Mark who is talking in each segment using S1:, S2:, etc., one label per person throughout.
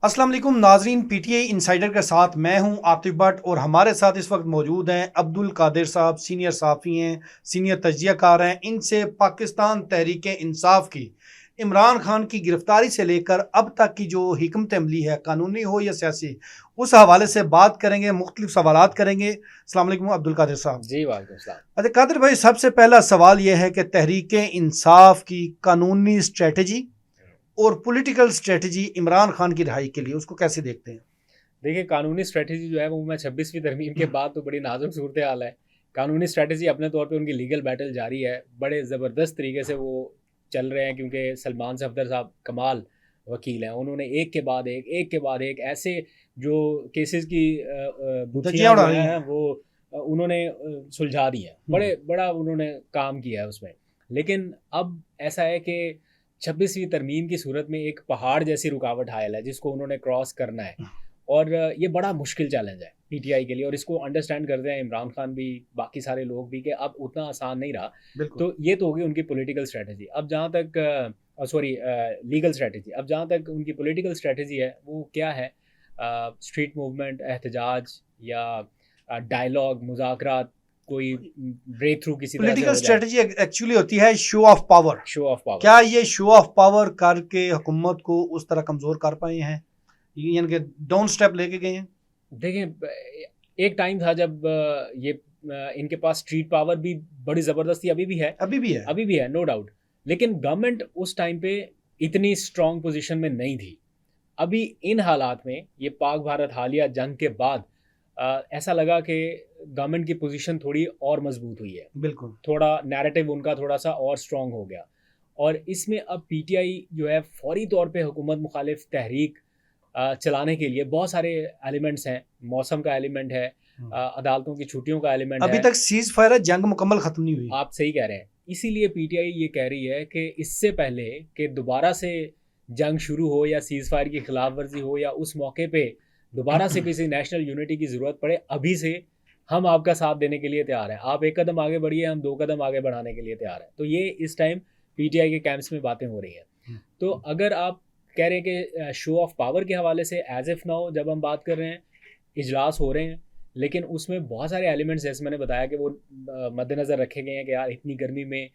S1: अस्सलाम वालेकुम नाजरीन, पीटीआई इंसाइडर के साथ मैं हूं आतिफ भट्ट और हमारे साथ इस वक्त मौजूद हैं अब्दुल कादिर साहब, सीनियर सहाफ़ी हैं, सीनियर तजियाकार हैं। इनसे पाकिस्तान तहरीक इंसाफ की इमरान खान की गिरफ्तारी से लेकर अब तक की जो हिकमत अमली है, कानूनी हो या सियासी, उस हवाले से बात करेंगे, मुख्तलिफ सवालात करेंगे। अस्सलाम वालेकुम अब्दुल कादिर साहब।
S2: जी वालेकुम सलाम।
S1: अच्छा कादिर भाई, सबसे पहला सवाल यह है कि तहरीक इंसाफ की कानूनी स्ट्रेटजी और पॉलिटिकल स्ट्रेटजी इमरान खान की रिहाई के लिए, उसको कैसे देखते हैं?
S2: देखिए, कानूनी स्ट्रेटजी जो है वो मैं 26वीं तरमीम के बाद तो बड़ी नाजुक सूरत हाल है। कानूनी स्ट्रेटजी अपने तौर पे उनकी लीगल बैटल जारी है, बड़े ज़बरदस्त तरीके से वो चल रहे हैं, क्योंकि सलमान सफदर साहब कमाल वकील हैं। उन्होंने एक के बाद एक ऐसे जो केसेस की
S1: धज्जियां
S2: गुत्थियाँ
S1: उड़ा
S2: जो
S1: रही
S2: हैं
S1: हैं।
S2: वो उन्होंने सुलझा दी हैं। बड़ा उन्होंने काम किया है उसमें। लेकिन अब ऐसा है कि 26वीं तरमीम की सूरत में एक पहाड़ जैसी रुकावट हायल है जिसको उन्होंने क्रॉस करना है, और ये बड़ा मुश्किल चैलेंज है पीटीआई के लिए, और इसको अंडरस्टैंड करते हैं इमरान खान भी, बाकी सारे लोग भी, कि अब उतना आसान नहीं रहा।
S1: बिल्कुल।
S2: तो ये तो होगी उनकी पॉलिटिकल स्ट्रेटजी। अब जहाँ तक सॉरी लीगल स्ट्रेटजी, अब जहाँ तक उनकी पॉलिटिकल स्ट्रेटजी है वो क्या है? स्ट्रीट मूवमेंट, एहतजाज, या डायलॉग, मुज़ाकरात, कोई ब्रेक थ्रू किसी तरह से
S1: पॉलिटिकल
S2: हो जाए।
S1: स्ट्रेटजी एक्चुअली होती है show off power.
S2: Show off power.
S1: क्या ये शो ऑफ पावर करके हुकूमत को उस तरह कमजोर कर पाए हैं, यानी कि डाउन स्टेप लेके गए हैं?
S2: देखिए, एक टाइम था जब इनके पास स्ट्रीट पावर भी बड़ी ज़बरदस्त थी, अभी भी है।
S1: अभी भी है।
S2: अभी भी है, नो डाउट। लेकिन गवर्नमेंट उस टाइम पे इतनी स्ट्रॉन्ग पोजीशन में नहीं थी। अभी इन हालात में, ये पाक भारत हालिया जंग के बाद, ऐसा लगा कि गवर्नमेंट की पोजीशन थोड़ी और मजबूत हुई है।
S1: बिल्कुल।
S2: थोड़ा नैरेटिव उनका थोड़ा सा और स्ट्रॉन्ग हो गया, और इसमें अब पीटीआई जो है फौरी तौर पे हुकूमत मुखालिफ तहरीक चलाने के लिए बहुत सारे एलिमेंट्स हैं। मौसम का एलिमेंट है, अदालतों की छुट्टियों का एलिमेंट
S1: अभी
S2: है।
S1: तक सीज फायर है, जंग मुकम्मल खत्म नहीं हुई।
S2: आप सही कह रहे हैं। इसीलिए पीटीआई ये कह रही है कि इससे पहले कि दोबारा से जंग शुरू हो, या सीज़ फायर की खिलाफ वर्जी हो, या उस मौके पे दोबारा से किसी नेशनल यूनिटी की ज़रूरत पड़े, अभी से हम आपका साथ देने के लिए तैयार हैं। आप एक कदम आगे बढ़िए, हम 2 कदम आगे बढ़ाने के लिए तैयार हैं। तो ये इस टाइम पीटीआई के कैंप्स में बातें हो रही हैं। तो अगर आप कह रहे हैं कि शो ऑफ पावर के हवाले से, एज इफ़ नाउ जब हम बात कर रहे हैं, इजलास हो रहे हैं, लेकिन उसमें बहुत सारे एलिमेंट्स, जैसे मैंने बताया, कि वो मद्देनज़र रखे गए हैं कि यार इतनी गर्मी में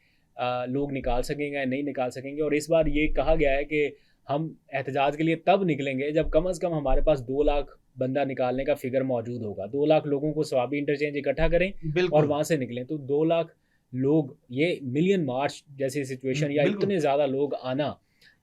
S2: लोग निकाल सकेंगे या नहीं निकाल सकेंगे। और इस बार ये कहा गया है कि हम एहतजाज के लिए तब निकलेंगे जब कम अज़ कम हमारे पास 2 लाख बंदा निकालने का फिगर मौजूद होगा। 2 लाख लोगों को सवाबी इंटरचेंज इकट्ठा करें और
S1: बिल्कुल।
S2: वहाँ से निकलें। तो 2 लाख लोग, ये मिलियन मार्च जैसी सिचुएशन, या
S1: बिल्कुल।
S2: इतने ज़्यादा लोग आना,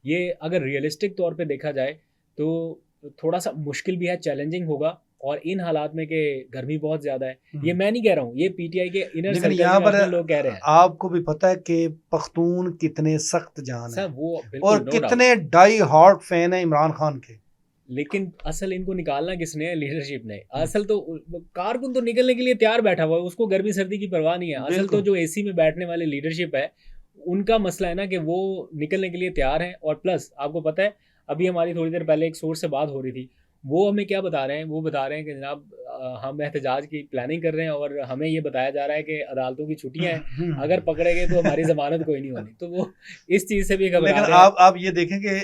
S2: ये अगर रियलिस्टिक तौर पे देखा जाए तो थोड़ा सा मुश्किल भी है, चैलेंजिंग होगा। और इन हालात में कि गर्मी बहुत ज़्यादा है, ये मैं नहीं कह रहा हूँ, ये पीटीआई के इनर
S1: लेकिन
S2: सर्कल
S1: यहाँ
S2: में
S1: पर
S2: अपने लोग कह रहे हैं।
S1: आपको भी पता है कि पख्तून कितने सख्त जान
S2: सर
S1: है
S2: वो
S1: और
S2: बिल्कुल, नो डाउट।
S1: कितने डाई हार्ड फैन है इमरान खान के।
S2: लेकिन असल इनको निकालना किसने है? लीडरशिप ने। असल तो कारकुन तो निकलने के लिए तैयार बैठा हुआ है, उसको गर्मी सर्दी की परवाह नहीं है। असल तो
S1: बिल्कुल।
S2: जो एसी में बैठने वाली लीडरशिप है, उनका मसला है ना कि वो निकलने के लिए तैयार हैं। और प्लस आपको पता है, अभी हमारी थोड़ी देर पहले एक सोर्स से बात हो रही थी, वो हमें क्या बता रहे हैं? वो बता रहे हैं कि जनाब, हम एहतजाज की प्लानिंग कर रहे हैं, और हमें ये बताया जा रहा है कि अदालतों की छुट्टियां हैं, अगर पकड़े गए तो हमारी जमानत कोई नहीं होनी। तो वो इस चीज़ से भी घबरा
S1: लेकिन
S2: रहे हैं।
S1: आप ये देखें कि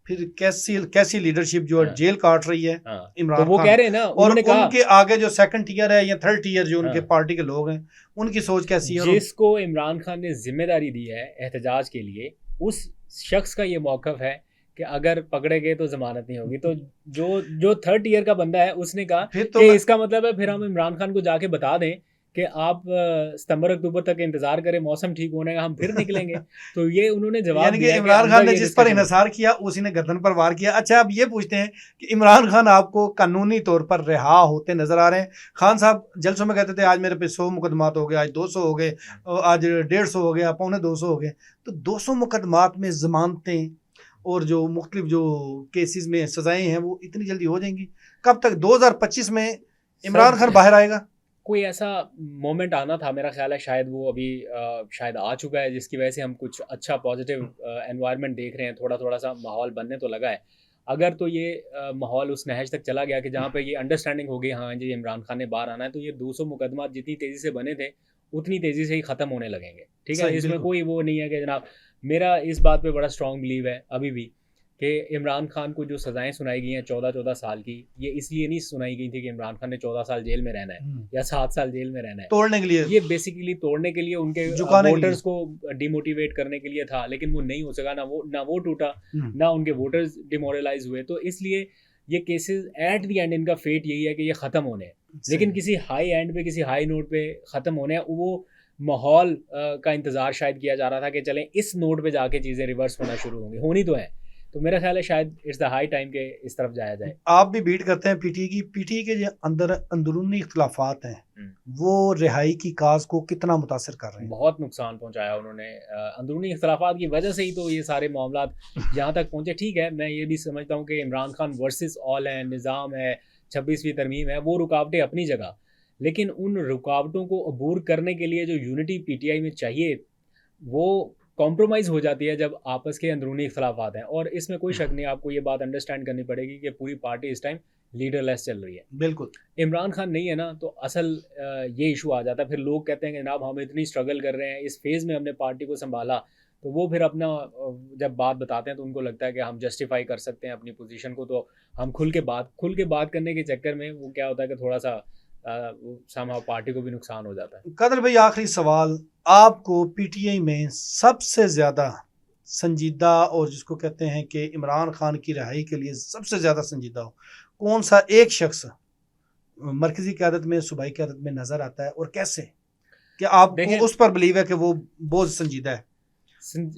S1: फिर कैसी कैसी लीडरशिप जो है
S2: हाँ,
S1: जेल काट रही है
S2: हाँ। तो
S1: इमरान
S2: वो
S1: खान,
S2: कह रहे हैं ना,
S1: और
S2: उन्होंने कहा।
S1: उनके आगे जो सेकंड टीयर है या थर्ड टीयर जो उनके
S2: हाँ,
S1: पार्टी के लोग हैं, उनकी सोच कैसी है? और
S2: जिसको इमरान खान ने जिम्मेदारी दी है एहतजाज के लिए, उस शख्स का ये मौक़िफ़ है कि अगर पकड़े गए तो ज़मानत नहीं होगी। तो जो जो थर्ड ईयर का बंदा है, उसने कहा
S1: फिर तो
S2: कि
S1: मैं
S2: इसका मतलब है फिर हम इमरान खान को जाके बता दें कि आप सितंबर अक्टूबर तक इंतज़ार करें, मौसम ठीक होने का, हम फिर निकलेंगे। तो ये उन्होंने जवाब
S1: यानी कि
S2: दिया है कि
S1: इमरान खान
S2: अंदर
S1: ने
S2: ये
S1: जिस पर
S2: डिस्कशन है।
S1: इन्हिसार किया उसी ने गर्दन पर वार किया। अच्छा, अब ये पूछते हैं कि इमरान खान आपको कानूनी तौर पर रिहा होते नजर आ रहे हैं? खान साहब जलसों में कहते थे आज मेरे पे 100 मुकदमात हो गए, आज 200 हो गए, आज 150 हो गया, 250 हो गए। तो 200 मुकदमात में जमानतें और जो मुख्तलिफ जो केसेस में सजाएं हैं वो इतनी जल्दी हो जाएंगी? कब तक 2025 में इमरान खान
S2: सर,
S1: बाहर आएगा?
S2: कोई ऐसा मोमेंट आना था, मेरा ख्याल है शायद वो अभी शायद आ चुका है, जिसकी वजह से हम कुछ अच्छा पॉजिटिव एनवायरनमेंट देख रहे हैं। थोड़ा थोड़ा सा माहौल बनने तो लगा है। अगर तो ये माहौल उस नहज तक चला गया कि जहाँ पे ये अंडरस्टैंडिंग हो गई, हाँ जी इमरान खान ने बाहर आना है, तो ये 200 मुकदमा जितनी तेज़ी से बने थे उतनी तेज़ी से ही ख़त्म होने लगेंगे। ठीक है,
S1: सही,
S2: इसमें
S1: बिल्कुल।
S2: कोई वो नहीं है कि जनाब, मेरा इस बात पे बड़ा स्ट्रॉन्ग बिलीव है अभी भी कि इमरान खान को जो सज़ाएं सुनाई गई हैं 14-14 साल की, ये इसलिए नहीं सुनाई गई थी कि इमरान खान ने 14 साल जेल में रहना है या 7 साल जेल में रहना है।
S1: तोड़ने के लिए,
S2: ये बेसिकली तोड़ने के लिए, उनके
S1: झुकाने के लिए।
S2: वोटर्स को डिमोटिवेट करने के लिए था, लेकिन वो नहीं हो सका। ना वो टूटा, ना उनके वोटर्स डिमोरलाइज हुए। तो इसलिए ये केसेस एट द एंड इनका फेट यही है कि ये ख़त्म होने हैं, लेकिन किसी हाई एंड पे, किसी हाई नोट पे ख़त्म होने हैं। वो माहौल का इंतज़ार शायद किया जा रहा था कि चलें इस नोट पे जाके चीज़ें रिवर्स होना शुरू होंगी, होनी तो है। तो मेरा ख्याल है शायद इट्स द हाई टाइम के इस तरफ जाया जाए।
S1: आप भी बीट करते हैं पीटीआई की, पीटीआई के जो अंदरूनी इख्तलाफात हैं वो रिहाई की काज को कितना मुतासर कर रहे हैं?
S2: बहुत नुकसान पहुंचाया उन्होंने। अंदरूनी इख्तलाफात की वजह से ही तो ये सारे मामला यहाँ तक पहुँचे। ठीक है, मैं ये भी समझता हूँ कि इमरान खान वर्सेस ऑल है, निज़ाम है, 26वीं तरमीम है, वो रुकावटें अपनी जगह, लेकिन उन रुकावटों को अबूर करने के लिए जो यूनिटी पीटीआई में चाहिए वो कॉम्प्रोमाइज़ हो जाती है जब आपस के अंदरूनी इख्तलाफात हैं। और इसमें कोई शक नहीं, आपको ये बात अंडरस्टैंड करनी पड़ेगी कि पूरी पार्टी इस टाइम लीडरलेस चल रही है।
S1: बिल्कुल।
S2: इमरान खान नहीं है ना, तो असल ये इशू आ जाता है। फिर लोग कहते हैं कि जनाब हम इतनी स्ट्रगल कर रहे हैं, इस फेज़ में हमने पार्टी को संभाला, तो वो फिर अपना जब बात बताते हैं तो उनको लगता है कि हम जस्टिफाई कर सकते हैं अपनी पोजीशन को, तो हम खुल के बात करने के चक्कर में वो क्या होता है कि थोड़ा सा समहाउ पार्टी को भी नुकसान हो जाता है।
S1: कादर भाई, आखिरी सवाल, आपको पीटीआई में सबसे ज़्यादा संजीदा, और जिसको कहते हैं कि इमरान खान की रिहाई के लिए सबसे ज़्यादा संजीदा हो, कौन सा एक शख्स मरकज़ी क़यादत में, सूबाई क़यादत में नज़र आता है, और कैसे, क्या आपको उस पर बिलीव है कि वो बहुत संजीदा है?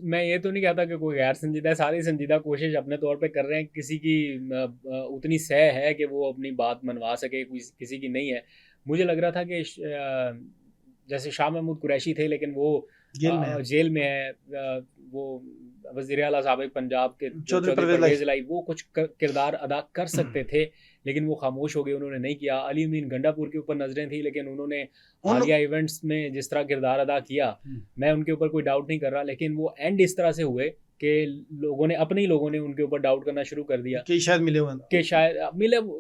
S2: मैं ये तो नहीं कहता कि कोई गैर संजीदा है, सारी संजीदा कोशिश अपने तौर पे कर रहे हैं। किसी की उतनी सह है कि वो अपनी बात मनवा सके, किसी की नहीं है। मुझे लग रहा था कि जैसे शाह महमूद कुरैशी थे, लेकिन वो जेल में है। वो वज़ीर आला साबिक़ पंजाब के चौधरी परवेज़ इलाही, वो कुछ किरदार अदा कर सकते थे, लेकिन वो खामोश हो गए, उन्होंने नहीं किया। अली अमीन गंडापुर के ऊपर नज़रें थी, लेकिन उन्होंने हालिया इवेंट्स में जिस तरह किरदार अदा किया, मैं उनके ऊपर कोई डाउट नहीं कर रहा, लेकिन वो एंड इस तरह से हुए कि अपने ही लोगों ने उनके ऊपर डाउट करना शुरू कर दिया
S1: कि शायद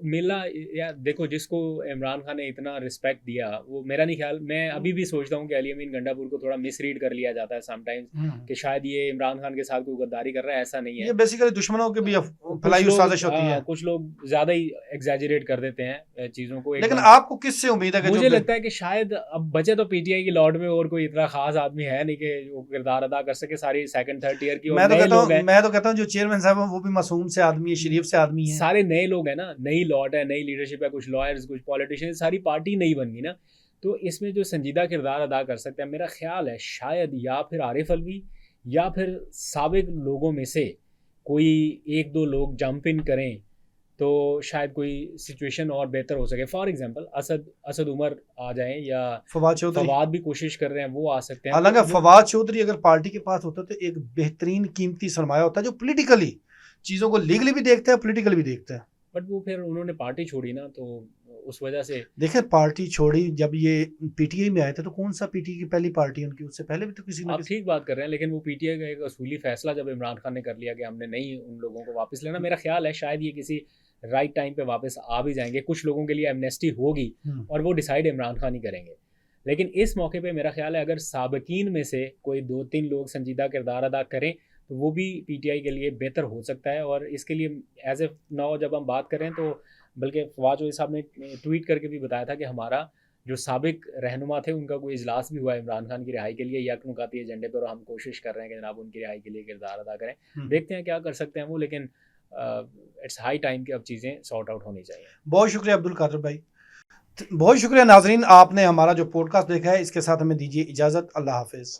S2: मिला। या देखो, जिसको इमरान खान ने इतना रिस्पेक्ट दिया, वो मेरा नहीं ख्याल, मैं अभी भी सोचता हूँ कि अली अमीन गंडापुर को थोड़ा मिसरीड कर लिया जाता है समटाइम्स कि शायद ये इमरान खान के साथ कोई गद्दारी कर रहा है। ऐसा नहीं है,
S1: ये बेसिकली दुश्मनों के भी फलाई साजिश होती है।
S2: कुछ लोग ज्यादा ही एग्जैजरेट कर देते हैं चीजों को।
S1: लेकिन आपको किससे उम्मीद है?
S2: मुझे लगता है कि शायद अब बचे तो पीटीआई की लॉर्ड में और कोई इतना खास आदमी है नहीं कि वो किरदार अदा कर सके सारी सेकंड थर्ड ईयर की।
S1: मैं तो कहता हूँ जो चेयरमैन साहब हैं वो भी मासूम से आदमी है, शरीफ से आदमी है।
S2: सारे नए लोग हैं ना, नई लॉट है, नई लीडरशिप है, कुछ लॉयर्स, कुछ पॉलिटिशियन, सारी पार्टी नई बन गई ना। तो इसमें जो संजीदा किरदार अदा कर सकते हैं, मेरा ख्याल है शायद या फिर आरिफ अलवी या फिर साबिक लोगों में से कोई एक दो लोग जंप इन करें तो शायद कोई सिचुएशन और बेहतर हो सके। फॉर एग्जांपल असद उमर आ जाएं, या फवाद भी कोशिश कर रहे हैं, वो आ सकते हैं।
S1: हालांकि फवाद चौधरी अगर पार्टी के पास होता तो एक बेहतरीन कीमती सरमाया होता है जो पॉलिटिकली चीज़ों को लीगली भी देखता है, पॉलिटिकली भी देखता है।
S2: बट वो फिर उन्होंने पार्टी छोड़ी ना, तो उस वजह से
S1: देखें पार्टी छोड़ी। जब ये पीटीआई में आए थे तो कौन सा पीटीआई की पहली पार्टी उनकी, उससे पहले भी तो किसी ने।
S2: आप ठीक बात कर रहे हैं, लेकिन वो पीटीआई का एक असूली फैसला जब इमरान खान ने कर लिया कि हमने नहीं उन लोगों को वापस लेना, मेरा ख्याल है शायद ये किसी राइट टाइम पे वापस आ भी जाएंगे। कुछ लोगों के लिए एमनेस्टी होगी और वो डिसाइड इमरान खान ही करेंगे। लेकिन इस मौके पे मेरा ख्याल है अगर साबिकीन में से कोई 2-3 लोग संजीदा किरदार अदा करें तो वो भी पीटीआई के लिए बेहतर हो सकता है। और इसके लिए एज ए नाउ जब हम बात करें तो बल्कि फवाद चौधरी साहब ने ट्वीट करके भी बताया था कि हमारा जो साबिक रहनुमा थे उनका कोई इजलास भी हुआ इमरान खान की रिहाई के लिए यकनुकाती एजेंडे पर, और हम कोशिश कर रहे हैं कि जनाब उनकी रिहाई के लिए किरदार अदा करें। देखते हैं क्या कर सकते हैं वो, लेकिन इट्स हाई टाइम कि अब चीज़ें सॉर्ट आउट होनी चाहिए।
S1: बहुत शुक्रिया अब्दुल कादिर भाई, बहुत शुक्रिया। नाजरीन, आपने हमारा जो पॉडकास्ट देखा है, इसके साथ हमें दीजिए इजाज़त। अल्लाह हाफिज़।